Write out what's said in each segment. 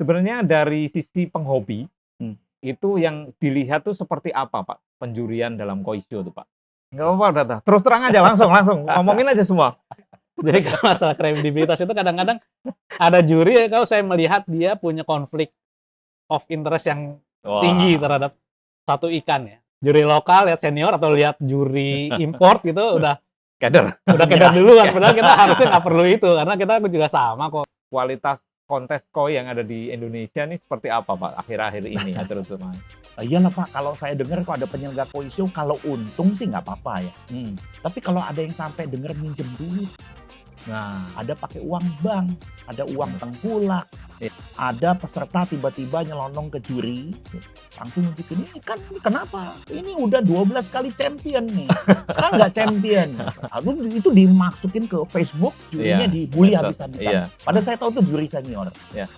Sebenarnya dari sisi penghobi, Hmm. itu yang dilihat tuh seperti apa, Pak, penjurian dalam Koisyo tuh, Pak? Nggak apa-apa udah dah, terus terang aja langsung ngomongin aja semua. Jadi kalau masalah kredibilitas itu kadang-kadang ada juri ya, kalau saya melihat dia punya konflik of interest yang tinggi Wah. terhadap satu ikan ya. Juri lokal lihat senior atau lihat juri import gitu udah Keder. keder duluan. Padahal kita harusnya nggak perlu itu karena kita juga sama kok. Kualitas kontes koi yang ada di Indonesia nih seperti apa, Pak, akhir-akhir ini ya terutama? Iyalah Pak, kalau saya dengar kalau ada penyelenggara Koisyo, kalau untung sih nggak apa-apa ya. Tapi kalau ada yang sampai dengar minjem duit, Nah, ada pakai uang bank, ada uang tengkulak, Iya. ada peserta tiba-tiba nyelonong ke juri, langsung nunjukin, ini kan ini kenapa? Ini udah 12 kali champion nih, kan nggak champion. Lalu itu dimasukin ke Facebook, jurinya Iya, dibully medsos, habis-habisan. iya. Padahal saya tahu itu juri senior. Iya.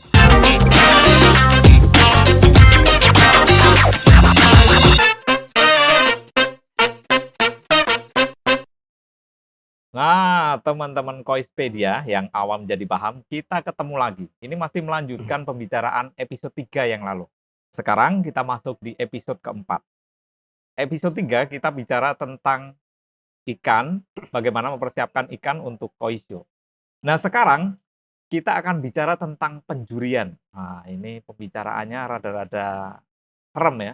Nah, teman-teman Koispedia yang awam jadi paham, kita ketemu lagi. Ini masih melanjutkan pembicaraan episode 3 yang lalu. Sekarang kita masuk di episode keempat. Episode 3 kita bicara tentang ikan, bagaimana mempersiapkan ikan untuk Koisyo. Nah, sekarang kita akan bicara tentang penjurian. Nah, ini pembicaraannya rada-rada serem ya.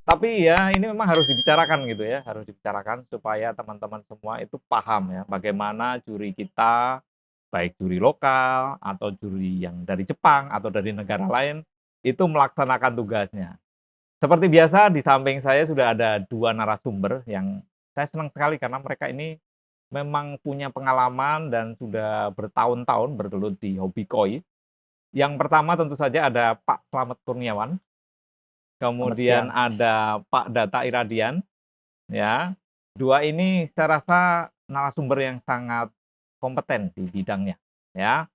Tapi ya ini memang harus dibicarakan gitu ya, harus dibicarakan supaya teman-teman semua itu paham ya bagaimana juri kita, baik juri lokal atau juri yang dari Jepang atau dari negara lain itu melaksanakan tugasnya. Seperti biasa di samping saya sudah ada 2 narasumber yang saya senang sekali karena mereka ini memang punya pengalaman dan sudah bertahun-tahun bergelut di hobi koi. Yang pertama tentu saja ada Pak Slamet Kurniawan. Kemudian ada Pak Data Iradian, ya. 2 ini saya rasa narasumber yang sangat kompeten di bidangnya, ya.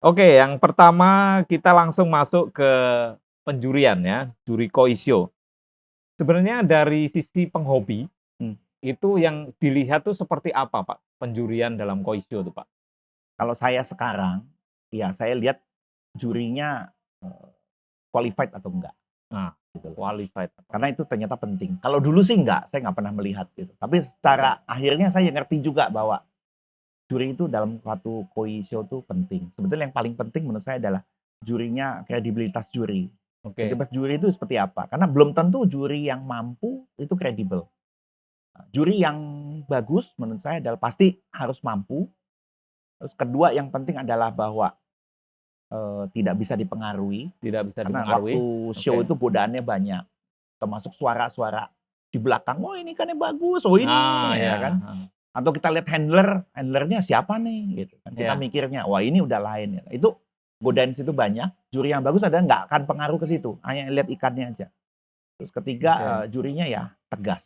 Oke, yang pertama kita langsung masuk ke penjurian ya, juri Koisyo. Sebenarnya dari sisi penghobi, itu yang dilihat tuh seperti apa, Pak, penjurian dalam Koisyo tuh, Pak? Kalau saya sekarang, ya saya lihat jurinya qualified atau enggak. Nah, Gitu. qualified. Karena itu ternyata penting. Kalau dulu sih enggak, saya nggak pernah melihat gitu. Tapi secara akhirnya saya ngerti juga bahwa juri itu dalam suatu koi show itu penting. Sebetulnya yang paling penting menurut saya adalah jurinya, kredibilitas juri. Oke. Kredibilitas juri itu seperti apa? Karena belum tentu juri yang mampu itu kredibel. Juri yang bagus menurut saya adalah pasti harus mampu. Terus kedua yang penting adalah bahwa tidak bisa dipengaruhi. Tidak bisa Karena dipengaruhi. waktu show itu godaannya banyak. Termasuk suara-suara di belakang, oh ini ikannya bagus, oh ini, ya kan. Atau kita lihat handlernya siapa nih, gitu kan. Kita mikirnya, wah ini udah lain. Ya. Itu godaan situ banyak. Juri yang bagus adalah nggak akan pengaruh ke situ, hanya lihat ikannya aja. Terus ketiga, jurinya ya tegas.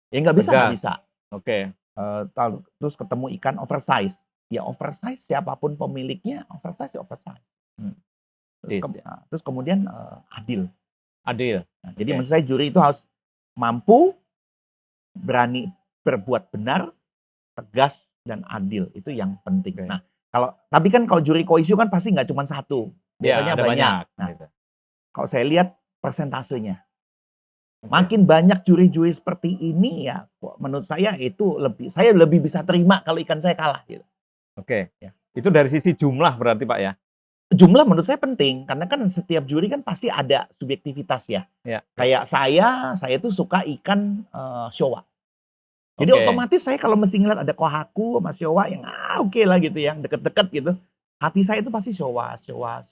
Ya nggak bisa, nggak bisa. Oke. Terus ketemu ikan oversize. Ya oversize siapapun pemiliknya, oversize ya oversize. Terus kemudian adil. Adil. Nah, jadi menurut saya juri itu harus mampu, berani berbuat benar, tegas dan adil. Itu yang penting. Nah, tapi kan kalau juri Koisyo kan pasti nggak cuma satu, biasanya banyak. Nah, kalau saya lihat persentasenya, makin banyak juri-juri seperti ini ya, menurut saya itu saya lebih bisa terima kalau ikan saya kalah. Gitu. Oke, ya. Itu dari sisi jumlah berarti Pak ya? Jumlah menurut saya penting, karena kan setiap juri kan pasti ada subjektivitas ya. Kayak saya tuh suka ikan Showa. Jadi otomatis saya kalau mesti ngeliat ada Kohaku sama Showa yang oke lah gitu, yang deket-deket gitu. Hati saya itu pasti Showa. Gitu kan,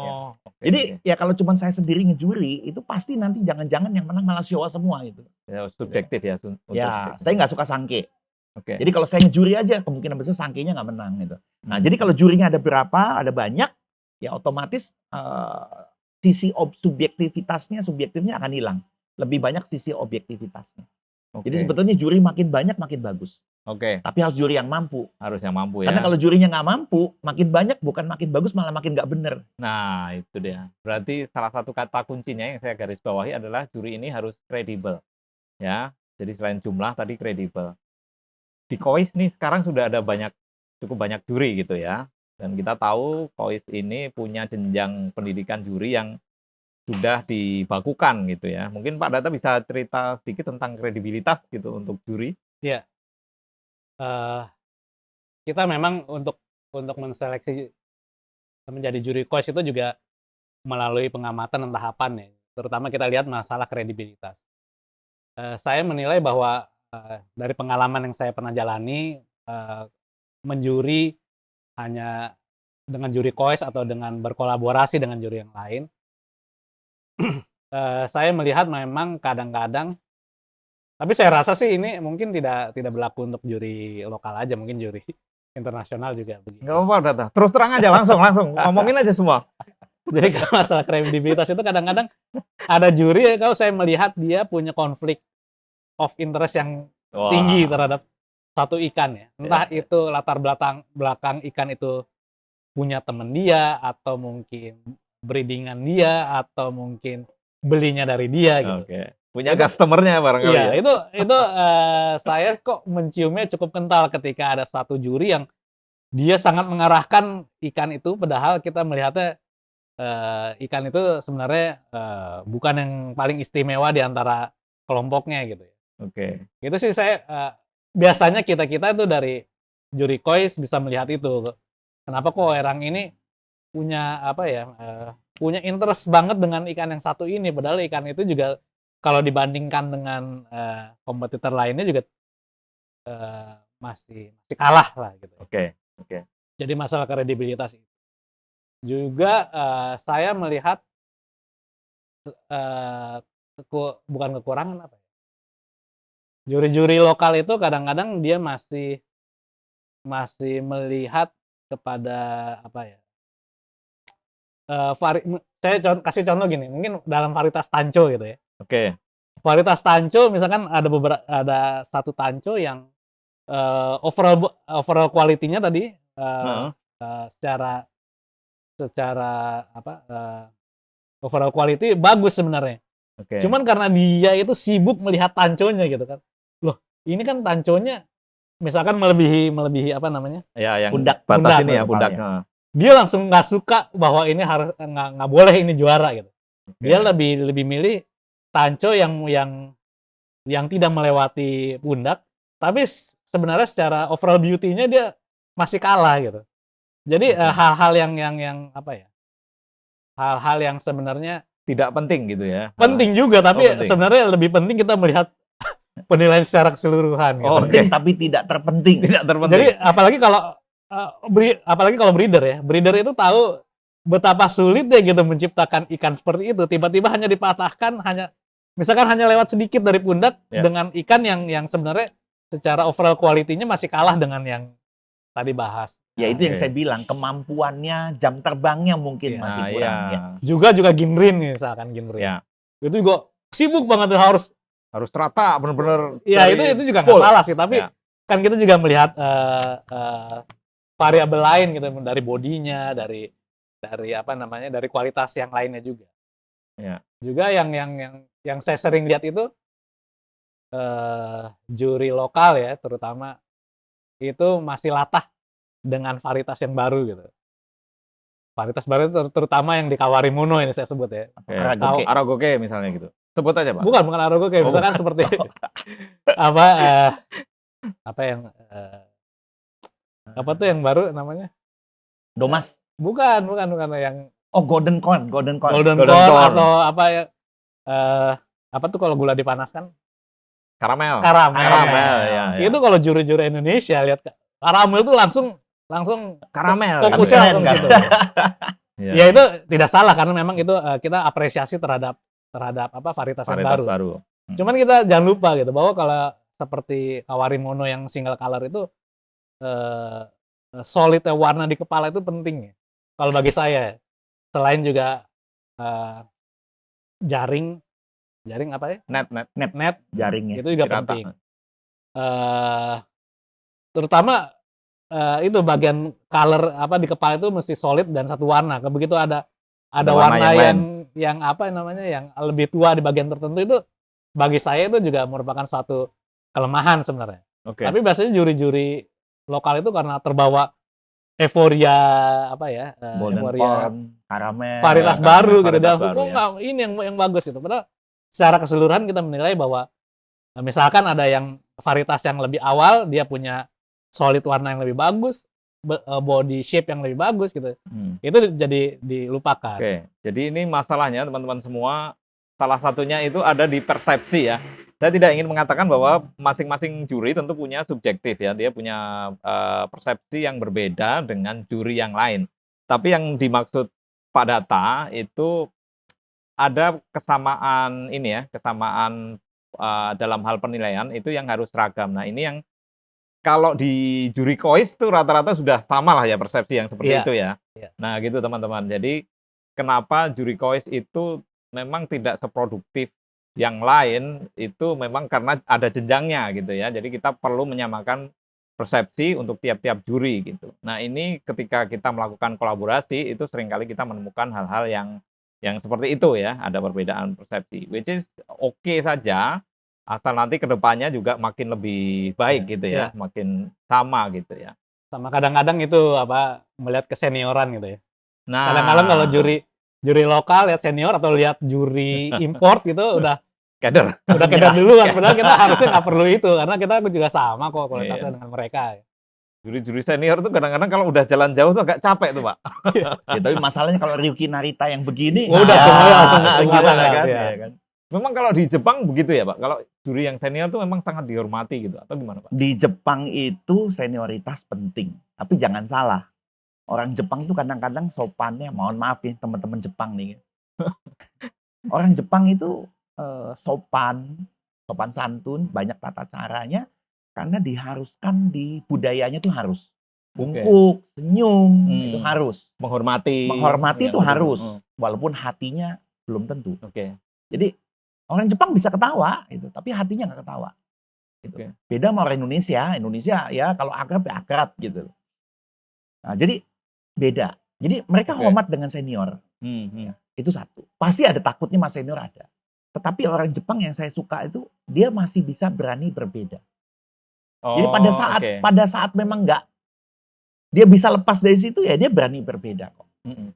ya. Jadi ya kalau cuma saya sendiri ngejuri, itu pasti nanti jangan-jangan yang menang malah Showa semua gitu. Ya, subjektif ya. Ya, saya nggak suka sangke. Jadi kalau saya ngejuri aja, kemungkinan besar sangkenya nggak menang gitu. Nah, jadi kalau jurinya ada berapa, ada banyak, ya otomatis sisi subjektifnya akan hilang. Lebih banyak sisi objektivitasnya. Jadi sebetulnya juri makin banyak makin bagus. Tapi harus juri yang mampu. Harus yang mampu ya. Karena kalau jurinya nggak mampu, makin banyak bukan makin bagus malah makin nggak bener. Nah itu dia. Berarti salah satu kata kuncinya yang saya garis bawahi adalah juri ini harus kredibel. Ya. Jadi selain jumlah tadi kredibel. Di Kois nih sekarang sudah ada cukup banyak juri gitu ya. Dan kita tahu KOIS ini punya jenjang pendidikan juri yang sudah dibakukan gitu ya. Mungkin Pak Data bisa cerita sedikit tentang kredibilitas gitu untuk juri. Iya. Kita memang untuk menseleksi menjadi juri KOIS itu juga melalui pengamatan dan tahapan ya. Terutama kita lihat masalah kredibilitas. Saya menilai bahwa dari pengalaman yang saya pernah jalani, menjuri hanya dengan juri KOIS atau dengan berkolaborasi dengan juri yang lain, saya melihat memang kadang-kadang, tapi saya rasa sih ini mungkin tidak berlaku untuk juri lokal aja, mungkin juri internasional juga begitu. Nggak apa-apa Data, terus terang aja langsung ngomongin aja semua. Jadi kalau masalah kredibilitas itu kadang-kadang ada juri, kalau saya melihat dia punya konflik of interest yang tinggi terhadap satu ikan ya. Entah itu latar belakang ikan itu punya temen dia, atau mungkin breedingan dia, atau mungkin belinya dari dia gitu. Punya customernya barangkali Iya, ya. itu saya kok menciumnya cukup kental ketika ada satu juri yang dia sangat mengarahkan ikan itu, padahal kita melihatnya ikan itu sebenarnya bukan yang paling istimewa di antara kelompoknya gitu ya. Itu sih saya biasanya kita itu dari juri KOIS bisa melihat itu. Kenapa kok orang ini punya punya interest banget dengan ikan yang satu ini, padahal ikan itu juga kalau dibandingkan dengan kompetitor lainnya juga masih kalah lah gitu. Jadi masalah kredibilitas itu. Juga saya melihat bukan kekurangan apa ya. Juri-juri lokal itu kadang-kadang dia masih melihat kepada apa ya. Saya kasih contoh gini, mungkin dalam varietas tanco gitu ya. Varietas tanco misalkan ada satu tanco yang overall quality-nya tadi secara overall quality bagus sebenarnya. Cuman karena dia itu sibuk melihat tanconya gitu kan. Loh, ini kan tanconya misalkan melebihi apa namanya? Ya, yang pundak batas ini ya, pundak. Dia langsung nggak suka bahwa ini harus nggak boleh ini juara gitu. Dia lebih milih tanco yang tidak melewati pundak, tapi sebenarnya secara overall beauty-nya dia masih kalah gitu. Jadi hal-hal yang apa ya? Hal-hal yang sebenarnya tidak penting gitu ya. Penting juga, tapi sebenarnya lebih penting kita melihat penilaian secara keseluruhan. Gitu. Penting tapi tidak terpenting. Jadi apalagi kalau breeder ya, breeder itu tahu betapa sulitnya gitu menciptakan ikan seperti itu. Tiba-tiba hanya dipatahkan, misalkan hanya lewat sedikit dari pundak dengan ikan yang sebenarnya secara overall quality-nya masih kalah dengan yang tadi bahas. Ya itu yang saya bilang, kemampuannya, jam terbangnya mungkin masih kurang. Ya. Juga Ginrin misalkan Ginrin. Itu juga sibuk banget, harus rata, benar-benar. Ya itu juga nggak salah sih, tapi kan kita juga melihat variabel lain gitu, dari bodinya, dari apa namanya, dari kualitas yang lainnya juga. Juga yang saya sering lihat itu juri lokal ya, terutama itu masih latah dengan varietas yang baru gitu. Varietas baru terutama yang di Kawarimono ini saya sebut ya. Aragoke misalnya gitu. Sebut aja, Pak. Bukan Aragoke, misalkan seperti apa yang apa tuh yang baru namanya? Domas. Bukan yang Golden Corn atau apa ya? Apa tuh kalau gula dipanaskan? Karamel. Ya. Itu kalau juri-juri Indonesia lihat karamel itu langsung karamel. Fokusnya langsung situ. Ya itu tidak salah karena memang itu kita apresiasi terhadap apa varietas yang baru. Cuman kita jangan lupa gitu bahwa kalau seperti Kawarimono yang single color itu solidnya warna di kepala itu penting ya. Kalau bagi saya, selain juga jaring apa ya? Net jaringnya. Itu juga penting. Terutama itu bagian color apa di kepala itu mesti solid dan satu warna. Begitu ada warna yang apa namanya, yang lebih tua di bagian tertentu, itu bagi saya itu juga merupakan suatu kelemahan sebenarnya. Tapi biasanya juri-juri lokal itu karena terbawa euforia apa ya? Golden Euforia corn, karamel. varietas karamel, baru gitu. varietas Dan langsung baru, oh ya. nggak, ini yang bagus gitu. Padahal secara keseluruhan kita menilai bahwa misalkan ada yang varietas yang lebih awal dia punya solid warna yang lebih bagus, body shape yang lebih bagus gitu. Itu jadi dilupakan. Oke, jadi ini masalahnya teman-teman semua, salah satunya itu ada di persepsi ya. Saya tidak ingin mengatakan bahwa masing-masing juri tentu punya subjektif ya, dia punya persepsi yang berbeda dengan juri yang lain. Tapi yang dimaksud Pak Data itu ada kesamaan ini ya, kesamaan dalam hal penilaian itu yang harus seragam. Nah ini yang kalau di juri kois tuh rata-rata sudah sama lah ya persepsi yang seperti Iya, itu ya. iya. Nah gitu teman-teman. Jadi kenapa juri kois itu memang tidak seproduktif yang lain itu memang karena ada jenjangnya gitu ya. Jadi kita perlu menyamakan persepsi untuk tiap-tiap juri gitu. Nah ini ketika kita melakukan kolaborasi itu seringkali kita menemukan hal-hal yang seperti itu ya. Ada perbedaan persepsi, which is oke saja. Asal nanti ke depannya juga makin lebih baik gitu ya, Iya. makin sama gitu ya. Sama kadang-kadang itu apa melihat kesenioran gitu ya. Nah, Kadang-kadang kalau juri lokal lihat senior atau lihat juri import gitu udah keder. keder duluan. Padahal kita harusnya nggak perlu itu karena kita juga sama kok kualitasnya Iya. dengan mereka. Juri-juri senior tuh kadang-kadang kalau udah jalan jauh tuh agak capek tuh, Pak. Ya, tapi masalahnya kalau Ryuki Narita yang begini, Oh, udah semuanya langsung gimana semangat, kan? ya. Ya kan? Memang kalau di Jepang begitu ya, Pak? Kalau juri yang senior tuh memang sangat dihormati gitu atau gimana, Pak? Di Jepang itu senioritas penting, tapi jangan salah. Orang Jepang tuh kadang-kadang sopannya, mohon maaf ya teman-teman Jepang nih. Orang Jepang itu sopan santun, banyak tata caranya karena diharuskan di budayanya tuh harus. Bungkuk, senyum, itu harus. Menghormati. Menghormati Ya, itu betul. harus, walaupun hatinya belum tentu. Oke. Jadi orang Jepang bisa ketawa, gitu, tapi hatinya nggak ketawa. Gitu. Oke. Beda sama orang Indonesia. Indonesia ya kalau akrab ya akrab gitu. Nah, jadi beda. Jadi mereka Oke. hormat dengan senior. Itu satu. Pasti ada takutnya mas senior ada. Tetapi orang Jepang yang saya suka itu dia masih bisa berani berbeda. Jadi pada saat memang nggak dia bisa lepas dari situ ya dia berani berbeda kok.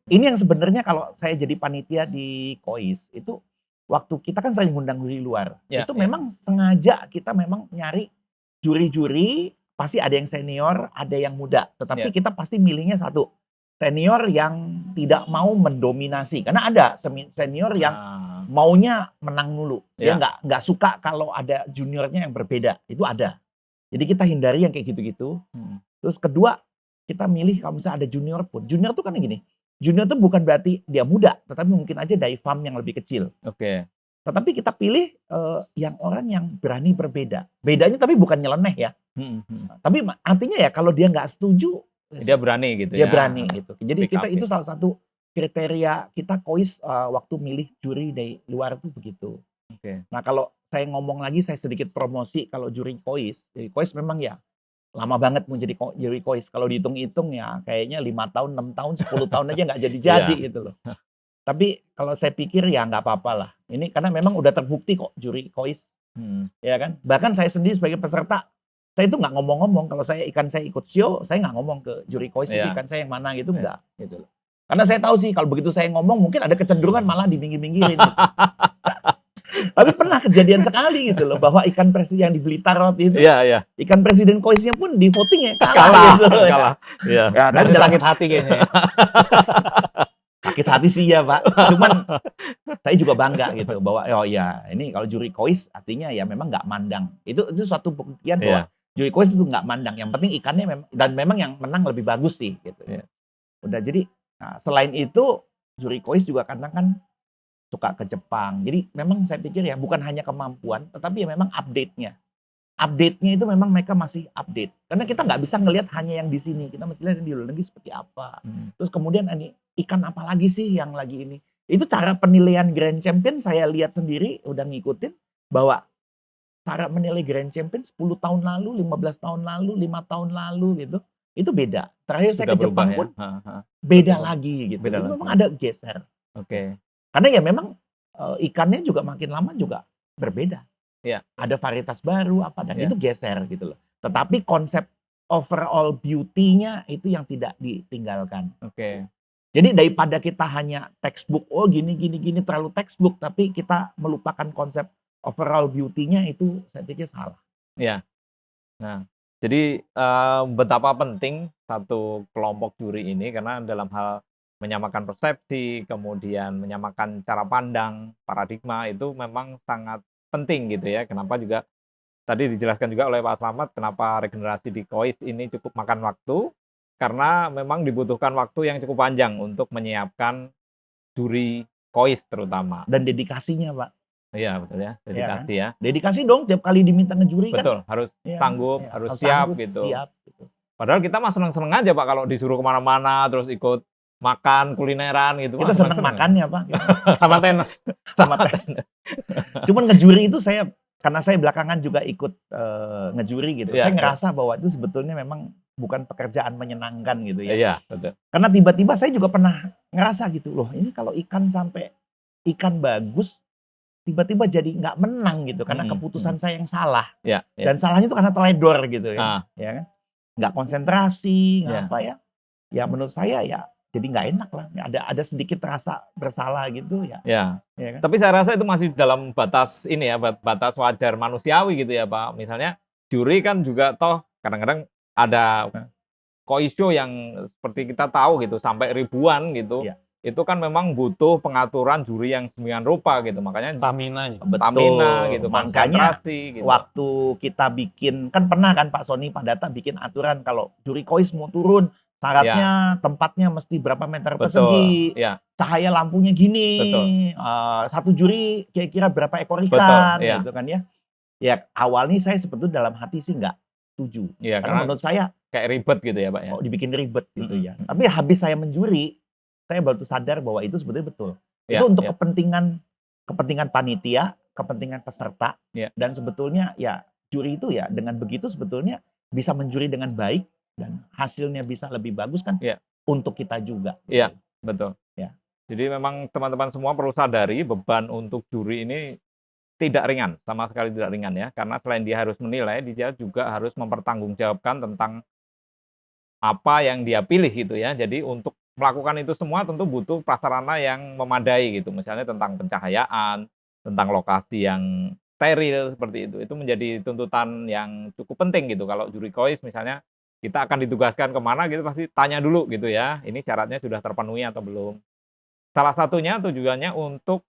Ini yang sebenarnya kalau saya jadi panitia di KOIS itu waktu kita kan sering ngundang juri luar. Ya, itu ya. memang sengaja kita memang nyari juri-juri pasti ada yang senior, ada yang muda. Tetapi Ya. kita pasti milihnya satu. Senior yang tidak mau mendominasi. Karena ada senior yang maunya menang dulu. Dia Ya. nggak suka kalau ada juniornya yang berbeda. Itu ada. Jadi kita hindari yang kayak gitu-gitu. Terus kedua, kita milih kalau misalnya ada junior pun. Junior tuh kan gini. Junior tuh bukan berarti dia muda. Tetapi mungkin aja dari farm yang lebih kecil. Oke. Tetapi kita pilih yang orang yang berani berbeda. Bedanya tapi bukan nyeleneh ya. Tapi artinya ya kalau dia nggak setuju, Dia berani gitu dia ya. berani gitu. Jadi Speak kita up itu ya. salah satu kriteria kita KOIS waktu milih juri dari luar tuh begitu. Oke. Nah kalau saya ngomong lagi, saya sedikit promosi kalau juri KOIS. Jadi KOIS memang ya lama banget mau jadi juri KOIS. Kalau dihitung-hitung ya kayaknya 5 tahun, 6 tahun, 10 tahun aja nggak jadi-jadi Iya. gitu loh. Tapi kalau saya pikir ya nggak apa-apa lah. Ini karena memang udah terbukti kok juri KOIS. Ya kan? Bahkan saya sendiri sebagai peserta, saya itu nggak ngomong-ngomong. Kalau saya ikut show, saya nggak ngomong ke juri KOIS itu Iya. ikan saya yang mana gitu, enggak. Gitu loh. Karena saya tahu sih kalau begitu saya ngomong mungkin ada kecenderungan malah diminggir-minggirin. Gitu. Tapi pernah kejadian sekali gitu loh bahwa ikan presiden yang di Blitar waktu itu, Iya. ikan presiden KOIS-nya pun di voting ya Kalah. gitu. Kalah. Iya. Ya, tapi Masih dalam sakit hati kayaknya. Ya. sakit hati sih ya Pak. Cuman saya juga bangga gitu bahwa oh ya ini kalau juri KOIS artinya ya memang nggak mandang. Itu suatu pembuktian bahwa juri KOIS itu nggak mandang. Yang penting ikannya memang yang menang lebih bagus sih gitu. Iya. Udah jadi selain itu juri KOIS juga kadang kan suka ke Jepang. Jadi memang saya pikir ya bukan hanya kemampuan, tetapi ya memang update-nya. Update-nya itu memang mereka masih update. Karena kita nggak bisa ngelihat hanya yang di sini. Kita mesti lihat di luar negeri seperti apa. Terus kemudian ini ikan apa lagi sih yang lagi ini. Itu cara penilaian Grand Champion saya lihat sendiri, udah ngikutin bahwa cara menilai Grand Champion 10 tahun lalu, 15 tahun lalu, 5 tahun lalu gitu. Itu beda. Terakhir saya ke Jepang pun beda lagi gitu. Beda itu lagi. memang ada geser. Oke. Karena ya memang ikannya juga makin lama juga berbeda. Iya. Ada varietas baru apa dan Iya. itu geser gitu loh. Tetapi konsep overall beauty-nya itu yang tidak ditinggalkan. Oke. Jadi daripada kita hanya textbook, oh gini terlalu textbook, tapi kita melupakan konsep overall beauty-nya, itu saya pikir salah. Iya. Nah, jadi betapa penting satu kelompok juri ini karena dalam hal menyamakan persepsi, kemudian menyamakan cara pandang, paradigma itu memang sangat penting gitu ya. Kenapa juga tadi dijelaskan juga oleh Pak Slamet kenapa regenerasi di KOIS ini cukup makan waktu, karena memang dibutuhkan waktu yang cukup panjang untuk menyiapkan juri KOIS terutama. Dan dedikasinya, Pak. Iya betul ya, dedikasi ya. Dedikasi dong, tiap kali diminta ngejuri kan. Betul, harus sanggup, harus siap gitu. Gitu. Padahal kita mah seneng-seneng aja Pak kalau disuruh kemana-mana, terus ikut makan, kulineran gitu. Kita seneng makannya Pak. Sama tenis. Sama tenis. Cuman ngejuri itu karena saya belakangan juga ikut ngejuri gitu. Saya ngerasa bahwa itu sebetulnya memang bukan pekerjaan menyenangkan gitu ya. Iya, betul. Karena tiba-tiba saya juga pernah ngerasa gitu, loh ini kalau ikan bagus, tiba-tiba jadi nggak menang gitu karena keputusan saya yang salah. Dan salahnya itu karena teledor gitu ya. Ya kan? Nggak konsentrasi, apa ya. Ya menurut saya ya jadi nggak enak lah. Ada sedikit rasa bersalah gitu ya. Ya kan? Tapi saya rasa itu masih dalam batas ini ya, batas wajar manusiawi gitu ya Pak. Misalnya juri kan juga toh kadang-kadang ada KOIS show yang seperti kita tahu gitu sampai ribuan gitu. Itu kan memang butuh pengaturan juri yang sedemikian rupa gitu. Makanya stamina gitu, makanya gitu. Waktu kita bikin, kan pernah kan Pak Sony, Pak Data bikin aturan kalau juri KOIS mau turun, syaratnya tempatnya mesti berapa meter persegi, cahaya lampunya gini, satu juri kira-kira berapa ekor ikan, gitu kan ya. Ya awalnya saya sebetulnya dalam hati sih nggak setuju. Karena menurut saya kayak ribet gitu ya Pak ya. Oh, dibikin ribet gitu ya. Tapi habis saya menjuri, saya baru sadar bahwa itu sebetulnya betul. Itu untuk kepentingan panitia, kepentingan peserta, dan sebetulnya ya juri itu ya dengan begitu sebetulnya bisa menjuri dengan baik dan hasilnya bisa lebih bagus kan untuk kita juga. Iya, betul. Jadi memang teman-teman semua perlu sadari beban untuk juri ini tidak ringan, sama sekali tidak ringan ya. Karena selain dia harus menilai, dia juga harus mempertanggungjawabkan tentang apa yang dia pilih gitu ya. Jadi untuk melakukan itu semua tentu butuh prasarana yang memadai gitu. Misalnya tentang pencahayaan, tentang lokasi yang steril seperti itu. Itu menjadi tuntutan yang cukup penting gitu. Kalau juri KOIS misalnya kita akan ditugaskan kemana gitu pasti tanya dulu gitu ya. Ini syaratnya sudah terpenuhi atau belum. Salah satunya tujuannya untuk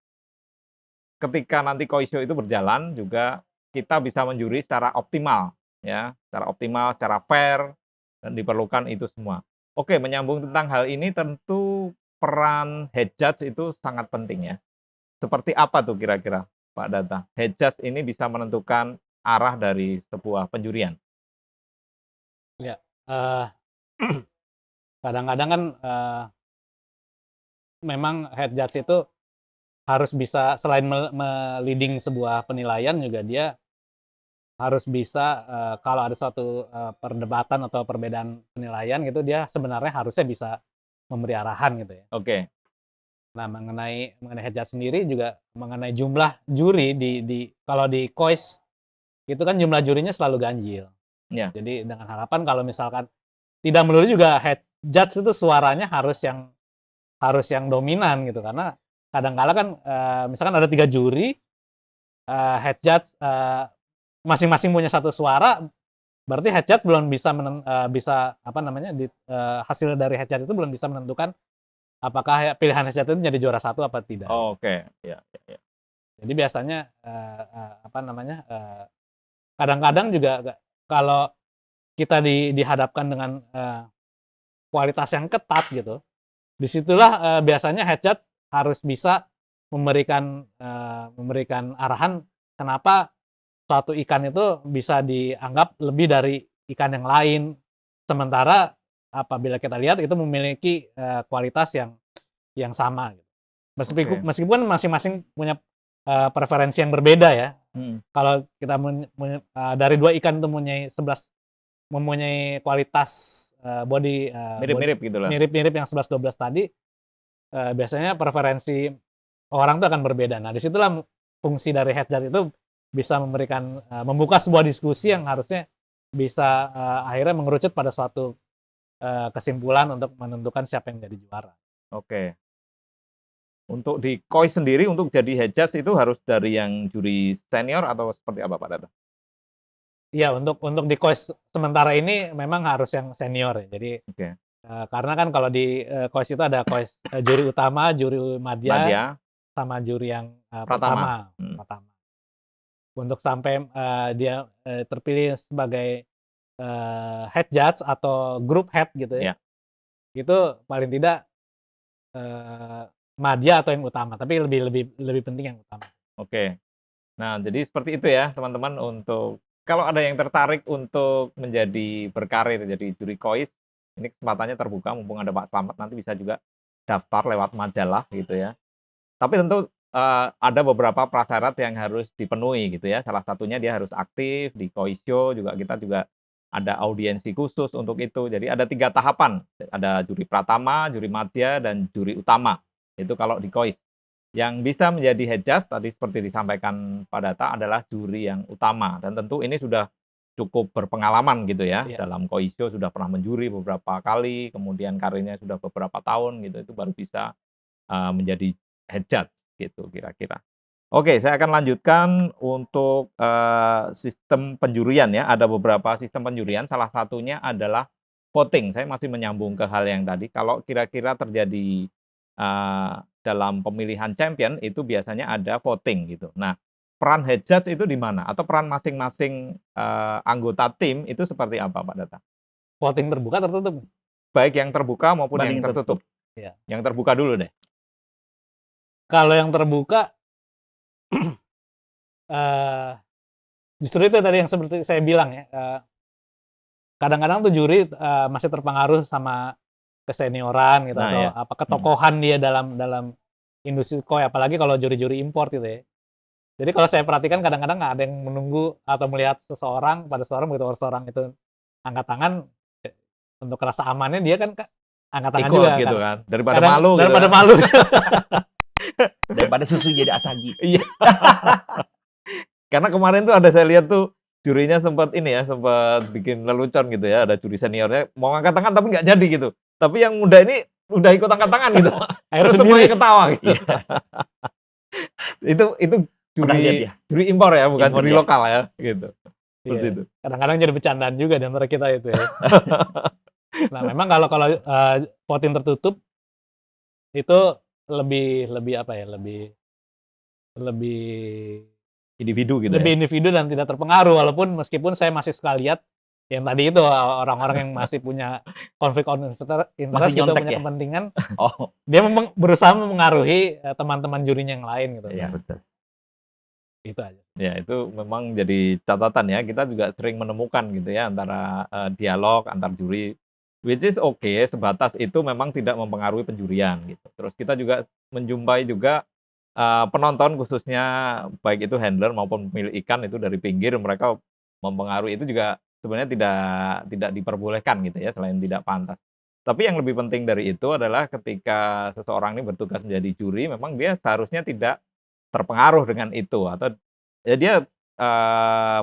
ketika nanti KOIS show itu berjalan juga kita bisa menjuri secara optimal ya, secara fair dan diperlukan itu semua. Oke, menyambung tentang hal ini tentu peran head judge itu sangat penting ya. Seperti apa tuh kira-kira Pak Data? Head judge ini bisa menentukan arah dari sebuah penjurian. Ya, kadang-kadang kan memang head judge itu harus bisa selain leading sebuah penilaian juga dia harus bisa kalau ada suatu perdebatan atau perbedaan penilaian gitu dia sebenarnya harusnya bisa memberi arahan gitu ya. Oke. Nah mengenai head judge sendiri juga mengenai jumlah juri kalau di KOIS itu kan jumlah jurinya selalu ganjil. Jadi dengan harapan kalau misalkan tidak melulu juga head judge itu suaranya harus yang dominan gitu karena kadang-kala kan misalkan ada 3 juri, head judge masing-masing punya satu suara, berarti head judge belum bisa hasil dari head judge itu belum bisa menentukan apakah pilihan head judge itu menjadi juara 1 apa tidak. Oke. Ya. Jadi biasanya kadang-kadang juga kalau kita dihadapkan dengan kualitas yang ketat gitu, disitulah biasanya head judge harus bisa memberikan arahan kenapa suatu ikan itu bisa dianggap lebih dari ikan yang lain. Sementara apabila kita lihat itu memiliki kualitas yang sama. Meskipun masing-masing punya preferensi yang berbeda ya. Kalau kita dari 2 ikan itu mempunyai kualitas body mirip-mirip gitu lah. Mirip-mirip yang 11-12 tadi. Biasanya preferensi orang itu akan berbeda. Nah, disitulah fungsi dari head judge itu bisa membuka sebuah diskusi yang harusnya bisa akhirnya mengerucut pada suatu kesimpulan untuk menentukan siapa yang jadi juara. Oke. Untuk di KOI sendiri untuk jadi head judge itu harus dari yang juri senior atau seperti apa Pak Data? Iya, untuk di KOIS sementara ini memang harus yang senior ya. Jadi Oke. karena kan kalau di KOIS itu ada KOIS juri utama, juri madya, Madya, sama juri yang Pratama. pertama. Untuk sampai dia terpilih sebagai head judge atau group head gitu ya. Ya. Itu paling tidak madya atau yang utama, tapi lebih penting yang utama. Oke. Nah, jadi seperti itu ya, teman-teman, untuk kalau ada yang tertarik untuk menjadi berkarir jadi juri KOIS, ini kesempatannya terbuka, mumpung ada Pak Slamet, nanti bisa juga daftar lewat majalah gitu ya. Tapi tentu ada beberapa prasyarat yang harus dipenuhi gitu ya. Salah satunya dia harus aktif di KOIS Show, juga kita juga ada audiensi khusus untuk itu. Jadi ada 3 tahapan, ada juri pratama, juri madya, dan juri utama. Itu kalau di KOIS. Yang bisa menjadi head judge tadi seperti disampaikan Pak Data adalah juri yang utama, dan tentu ini sudah cukup berpengalaman gitu ya. Iya. Dalam KOIS Show sudah pernah menjuri beberapa kali, kemudian karirnya sudah beberapa tahun gitu, itu baru bisa menjadi head judge gitu kira-kira. Oke, saya akan lanjutkan untuk sistem penjurian ya. Ada beberapa sistem penjurian, salah satunya adalah voting. Saya masih menyambung ke hal yang tadi, kalau kira-kira terjadi dalam pemilihan champion itu biasanya ada voting gitu. Nah, peran head judge itu di mana? Atau peran masing-masing anggota tim itu seperti apa Pak Data? Voting terbuka tertutup? Baik yang terbuka maupun Banding yang tertutup. Iya. Yang terbuka dulu deh. Kalau yang terbuka, justru itu tadi yang seperti saya bilang ya, kadang-kadang tuh juri masih terpengaruh sama kesenioran gitu, Nah, atau ya. apa ketokohan dia dalam industri KOI, apalagi kalau juri-juri import gitu ya. Jadi kalau saya perhatikan kadang-kadang nggak ada yang menunggu atau melihat seseorang, pada seseorang begitu seseorang itu angkat tangan, untuk rasa amannya dia kan angkat tangan Ikut juga gitu kan. kan. Daripada Kadang malu gitu daripada kan. malu. Daripada susu jadi asagi. Iya. Karena kemarin tuh ada saya lihat tuh jurinya sempat ini ya, sempat bikin lelucon gitu ya. Ada juri seniornya mau angkat tangan tapi nggak jadi gitu. Tapi yang muda ini udah ikut angkat tangan gitu. Akhirnya Terus sendiri. semuanya ketawa gitu. Iya. itu Pernah lihat juri ya? juri impor ya, bukan Impor juri ya. lokal ya, gitu. Seperti Iya. itu. Kadang-kadang jadi bercandaan juga di antara kita itu ya. Nah, memang kalau voting tertutup itu lebih apa ya? Lebih Individu gitu lebih ya. individu dan tidak terpengaruh, walaupun meskipun saya masih suka lihat yang tadi itu orang-orang yang masih punya konflik interest gitu, nyontek punya ya? kepentingan, Oh, dia berusaha memengaruhi teman-teman jurinya yang lain gitu. iya betul. Itu aja. Ya, itu memang jadi catatan ya. Kita juga sering menemukan gitu ya antara dialog antar juri, which is okay, sebatas itu memang tidak mempengaruhi penjurian gitu. Terus kita juga menjumpai juga penonton, khususnya baik itu handler maupun pemilik ikan itu dari pinggir, mereka mempengaruhi, itu juga sebenarnya tidak diperbolehkan gitu ya, selain tidak pantas. Tapi yang lebih penting dari itu adalah ketika seseorang ini bertugas menjadi juri, memang dia seharusnya tidak terpengaruh dengan itu, atau ya dia